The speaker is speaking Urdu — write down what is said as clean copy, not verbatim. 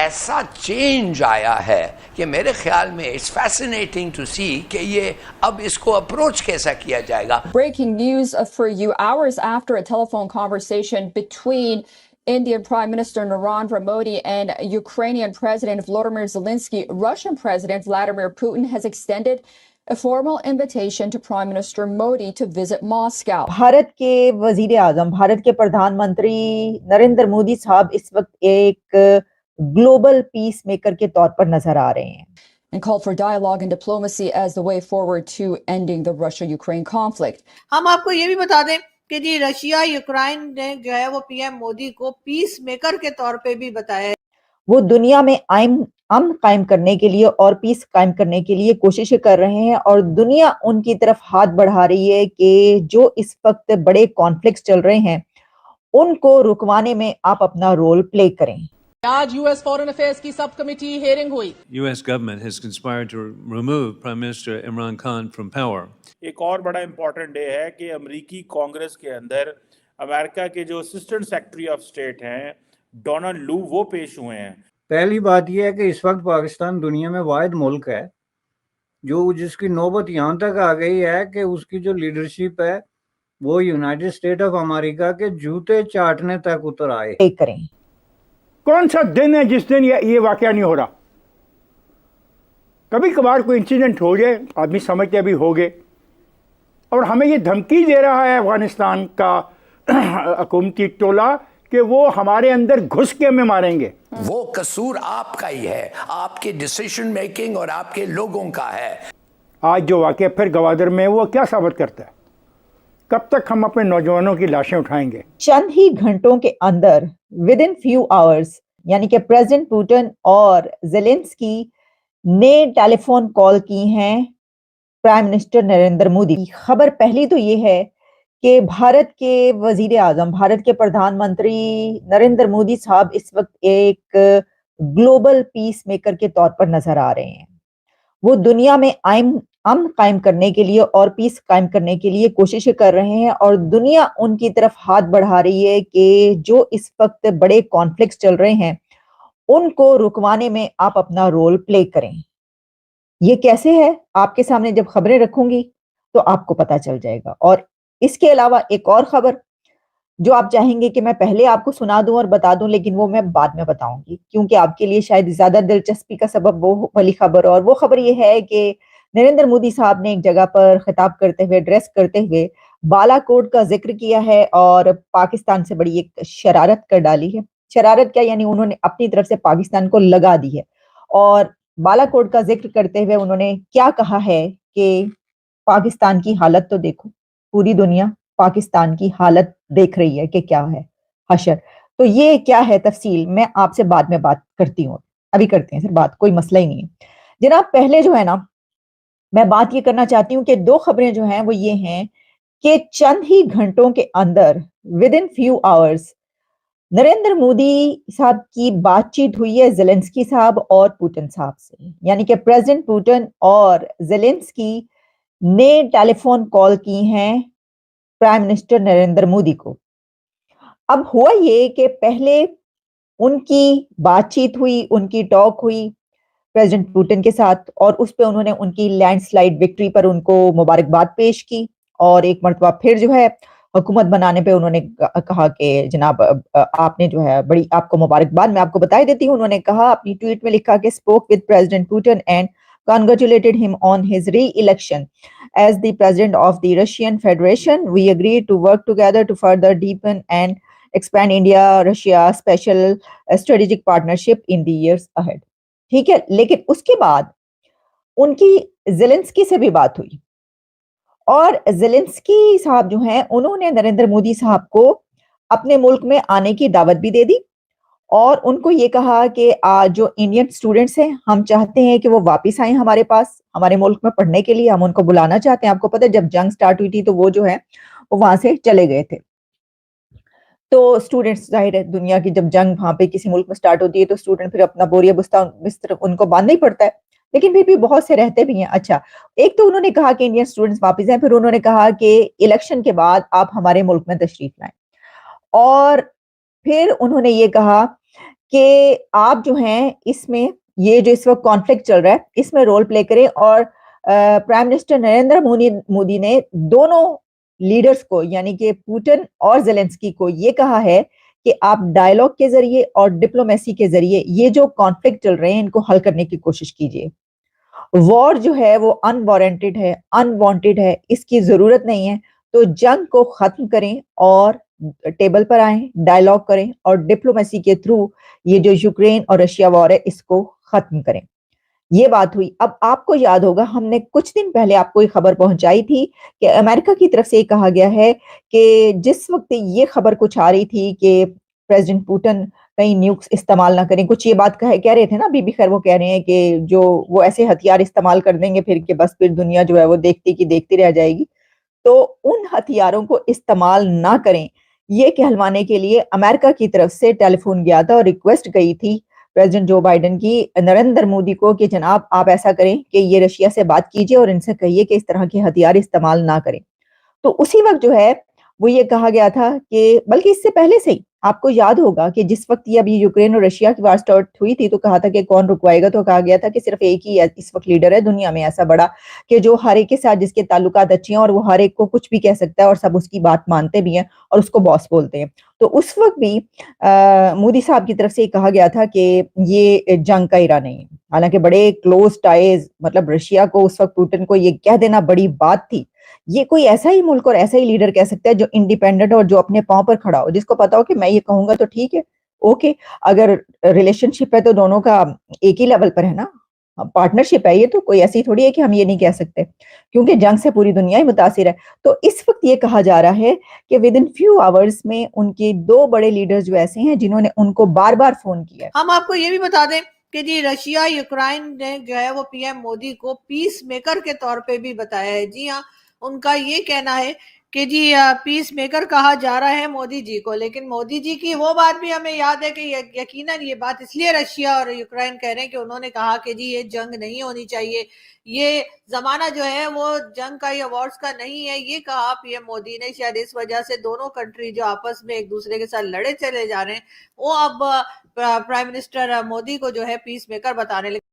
ایسا چینج آیا ہے کہ میرے خیال میں اٹس فیسینیٹنگ ٹو سی کہ یہ اب اس کو اپروچ کیسا کیا جائے گا. Breaking news for you hours after a telephone conversation between Indian Prime Minister Narendra Modi and Ukrainian President Volodymyr Zelensky, Russian President Vladimir Putin has extended a formal invitation to Prime Minister Modi to visit Moscow. Bharat کے وزیر اعظم، بھارت کے پردھان منتری نریندر مودی صاحب اس وقت ایک گلوبل پیس میکر کے طور پر نظر آ رہے ہیں. And called for dialogue and diplomacy as the way forward to ending the Russia-Ukraine conflict. ہم آپ کو یہ بھی بتا دیں کہ جی رشیا یوکرائن نے جو ہے وہ پی ایم مودی کو پیس میکر کے طور پہ بھی بتایا ہے. وہ دنیا میں امن قائم کرنے کے لیے اور پیس قائم کرنے کے لیے کوششیں کر رہے ہیں، اور دنیا ان کی طرف ہاتھ بڑھا رہی ہے کہ جو اس وقت بڑے کانفلکٹس چل رہے ہیں ان کو رکوانے میں آپ اپنا رول پلے کریں. آج یو ایس فورن افیئرز کی سب کمیٹی ہیئرنگ ہوئی. US government has conspired to remove Prime Minister Imran Khan from power. ایک اور بڑا امپورٹنٹ ڈے ہے کہ امریکی کانگریس کے اندر امریکہ کے جو اسسٹنٹ سیکرٹری آف اسٹیٹ ہیں ڈونلڈ لو وہ پیش ہوئے ہیں. پہلی بات یہ ہے کہ اس وقت پاکستان دنیا میں واحد ملک ہے جس کی نوبت یہاں تک آ گئی ہے کہ اس کی جو لیڈرشپ ہے وہ یونائٹڈ اسٹیٹ آف امریکہ کے جوتے چاٹنے تک اتر آئے. کریں. کون سا دن ہے جس دن یہ واقعہ نہیں ہو رہا؟ کبھی کبھار کوئی انسیڈنٹ ہو جائے، آدمی سمجھتے ابھی ہو گئے، اور ہمیں یہ دھمکی دے رہا ہے افغانستان کا حکومتی ٹولہ کہ وہ ہمارے اندر گھس کے ہمیں ماریں گے. وہ قصور آپ کا ہی ہے، آپ کے ڈیسیشن میکنگ اور آپ کے لوگوں کا ہے. آج جو واقعہ پھر گوادر میں وہ کیا ثابت کرتا ہے؟ کب تک ہم اپنے نوجوانوں کی لاشیں اٹھائیں گے؟ چند ہی گھنٹوں کے اندر within few hours یعنی کہ پریزیڈنٹ پوٹن اور زیلنسکی نے ٹیلی فون کال کی ہیں پرائم منسٹر نریندر مودی. خبر پہلی تو یہ ہے کہ بھارت کے وزیر اعظم، بھارت کے پردھان منتری نریندر مودی صاحب اس وقت ایک گلوبل پیس میکر کے طور پر نظر آ رہے ہیں. وہ دنیا میں امن قائم کرنے کے لیے اور پیس قائم کرنے کے لیے کوششیں کر رہے ہیں، اور دنیا ان کی طرف ہاتھ بڑھا رہی ہے کہ جو اس وقت بڑے کانفلکٹس چل رہے ہیں ان کو رکوانے میں آپ اپنا رول پلے کریں. یہ کیسے ہے؟ آپ کے سامنے جب خبریں رکھوں گی تو آپ کو پتا چل جائے گا. اور اس کے علاوہ ایک اور خبر جو آپ چاہیں گے کہ میں پہلے آپ کو سنا دوں اور بتا دوں، لیکن وہ میں بعد میں بتاؤں گی کیونکہ آپ کے لیے شاید زیادہ دلچسپی کا سبب وہ والی خبر. اور وہ خبر یہ ہے کہ نریندر مودی صاحب نے ایک جگہ پر خطاب کرتے ہوئے، ایڈریس کرتے ہوئے بالا کوٹ کا ذکر کیا ہے اور پاکستان سے بڑی ایک شرارت کر ڈالی ہے. شرارت کیا؟ یعنی انہوں نے اپنی طرف سے پاکستان کو لگا دی ہے. اور بالا کوٹ کا ذکر کرتے ہوئے انہوں نے کیا کہا ہے کہ پاکستان کی حالت تو دیکھو، پوری دنیا پاکستان کی حالت دیکھ رہی ہے کہ کیا ہے حشر. تو یہ کیا ہے تفصیل میں آپ سے بعد میں بات کرتی ہوں. ابھی کرتے ہیں سر بات، کوئی مسئلہ ہی نہیں ہے جناب. پہلے جو ہے نا میں بات یہ کرنا چاہتی ہوں کہ دو خبریں جو ہیں وہ یہ ہیں کہ چند ہی گھنٹوں کے اندر within few hours Narendra Modi صاحب کی بات چیت ہوئی ہے زیلنسکی صاحب اور پوٹن صاحب سے. یعنی کہ پریزیڈنٹ پوٹن اور زیلنسکی نے ٹیلی فون کال کی ہیں پرائم منسٹر نریندر مودی کو. اب ہوا یہ کہ پہلے ان کی بات چیت ہوئی، ان کی ٹاک ہوئی پریزیڈنٹ پوٹن کے ساتھ، اور اس پہ انہوں نے ان کی لینڈ سلائیڈ وکٹری پر ان کو مبارکباد پیش کی، اور ایک مرتبہ پھر جو ہے حکومت بنانے پہ انہوں نے کہا کہ جناب آپ نے جو ہے بڑی آپ کو مبارکباد. میں آپ کو بتا دیتی ہوں، انہوں نے کہا اپنی ٹویٹ میں لکھا کہ spoke with president Putin and congratulated him on his re-election as the president of the Russian Federation. We agreed to work together to further deepen and expand India-Russia special strategic partnership in the years ahead. ٹھیک ہے. لیکن اس کے بعد ان کی زیلنسکی سے بھی بات ہوئی، اور زیلنسکی صاحب جو ہیں انہوں نے نریندر مودی صاحب کو اپنے ملک میں آنے کی دعوت بھی دے دی، اور ان کو یہ کہا کہ جو انڈین اسٹوڈنٹس ہیں ہم چاہتے ہیں کہ وہ واپس آئیں ہمارے پاس، ہمارے ملک میں پڑھنے کے لیے. ہم ان کو بلانا چاہتے ہیں. آپ کو پتہ ہے جب جنگ سٹارٹ ہوئی تھی تو وہ جو ہے وہ وہاں سے چلے گئے تھے. تو اسٹوڈنٹس ظاہر ہے دنیا کی جب جنگ وہاں پہ کسی ملک میں سٹارٹ ہوتی ہے تو اسٹوڈنٹ پھر اپنا بوریا بستر ان کو باندھنا ہی پڑتا ہے، لیکن پھر بھی بہت سے رہتے بھی ہیں. اچھا، ایک تو انہوں نے کہا کہ انڈین اسٹوڈنٹس واپس آئیں، پھر انہوں نے کہا کہ الیکشن کے بعد آپ ہمارے ملک میں تشریف لائیں، اور پھر انہوں نے یہ کہا کہ آپ جو ہیں اس میں یہ جو اس وقت کانفلکٹ چل رہا ہے اس میں رول پلے کریں, اور پرائم منسٹر نریندر مودی نے دونوں لیڈرز کو یعنی کہ پوٹن اور زیلنسکی کو یہ کہا ہے کہ آپ ڈائیلاگ کے ذریعے اور ڈپلومیسی کے ذریعے یہ جو کانفلکٹ چل رہے ہیں ان کو حل کرنے کی کوشش کیجیے. وار جو ہے وہ انوارنٹڈ ہے, انوانٹڈ ہے, اس کی ضرورت نہیں ہے, تو جنگ کو ختم کریں اور ٹیبل پر آئیں, ڈائیلاگ کریں اور ڈپلومیسی کے تھرو یہ جو یوکرین اور رشیا وار ہے اس کو ختم کریں. یہ بات ہوئی. اب آپ کو یاد ہوگا ہم نے کچھ دن پہلے آپ کو یہ خبر پہنچائی تھی کہ امریکہ کی طرف سے یہ کہا گیا ہے کہ جس وقت یہ خبر کچھ آ رہی تھی کہ پریزیڈنٹ پوٹن کہیں نیوکس استعمال نہ کریں, کچھ یہ بات کہہ رہے تھے نا, بی خیر وہ کہہ رہے ہیں کہ جو وہ ایسے ہتھیار استعمال کر دیں گے پھر کہ بس پھر دنیا جو ہے وہ دیکھتی کی دیکھتی رہ جائے گی. تو ان ہتھیاروں کو استعمال نہ کریں یہ کہلوانے کے لیے امریکہ کی طرف سے ٹیلی فون گیا تھا اور ریکویسٹ گئی تھی پریزیڈنٹ جو بائیڈن کی نریندر مودی کو کہ جناب آپ ایسا کریں کہ یہ رشیا سے بات کیجئے اور ان سے کہیے کہ اس طرح کے ہتھیار استعمال نہ کریں. تو اسی وقت جو ہے وہ یہ کہا گیا تھا کہ بلکہ اس سے پہلے سے ہی آپ کو یاد ہوگا کہ جس وقت یہ ابھی یوکرین اور رشیا کی وار سٹارٹ ہوئی تھی تو کہا تھا کہ کون رکوائے گا, تو کہا گیا تھا کہ صرف ایک ہی اس وقت لیڈر ہے دنیا میں ایسا بڑا کہ جو ہر ایک کے ساتھ جس کے تعلقات اچھے ہیں اور وہ ہر ایک کو کچھ بھی کہہ سکتا ہے اور سب اس کی بات مانتے بھی ہیں اور اس کو باس بولتے ہیں. تو اس وقت بھی مودی صاحب کی طرف سے یہ کہا گیا تھا کہ یہ جنگ کا ارادہ نہیں ہے. حالانکہ بڑے کلوز ٹائز, مطلب رشیا کو اس وقت پوٹن کو یہ کہہ دینا بڑی بات تھی. یہ کوئی ایسا ہی ملک اور ایسا ہی لیڈر کہہ سکتا ہے جو انڈیپینڈنٹ اور جو اپنے پاؤں پر کھڑا ہو, جس کو پتا ہو کہ میں یہ کہوں گا تو ٹھیک ہے, اوکے. اگر ریلیشن شپ ہے تو دونوں کا ایک ہی لیول پر ہے نا, پارٹنرشپ ہے, یہ تو کوئی ایسی تھوڑی ہے کہ ہم یہ نہیں کہہ سکتے, کیونکہ جنگ سے پوری دنیا ہی متاثر ہے. تو اس وقت یہ کہا جا رہا ہے کہ ود ان فیو آورز میں ان کے دو بڑے لیڈرز جو ایسے ہیں جنہوں نے ان کو بار بار فون کیا. ہم آپ کو یہ بھی بتا دیں کہ جی رشیا یوکرائن نے جو ہے وہ پی ایم مودی کو پیس میکر کے طور پہ بھی بتایا ہے. جی ہاں, ان کا یہ کہنا ہے کہ جی پیس میکر کہا جا رہا ہے مودی جی کو, لیکن مودی جی کی وہ بات بھی ہمیں یاد ہے کہ یقیناً یہ بات اس لیے رشیا اور یوکرائن کہہ رہے ہیں کہ انہوں نے کہا کہ جی یہ جنگ نہیں ہونی چاہیے, یہ زمانہ جو ہے وہ جنگ کا یا وارز کا نہیں ہے. یہ کہا پی ایم مودی نے, شاید اس وجہ سے دونوں کنٹری جو آپس میں ایک دوسرے کے ساتھ لڑے چلے جا رہے ہیں وہ اب پرائم منسٹر مودی کو جو ہے پیس میکر بتانے لگے.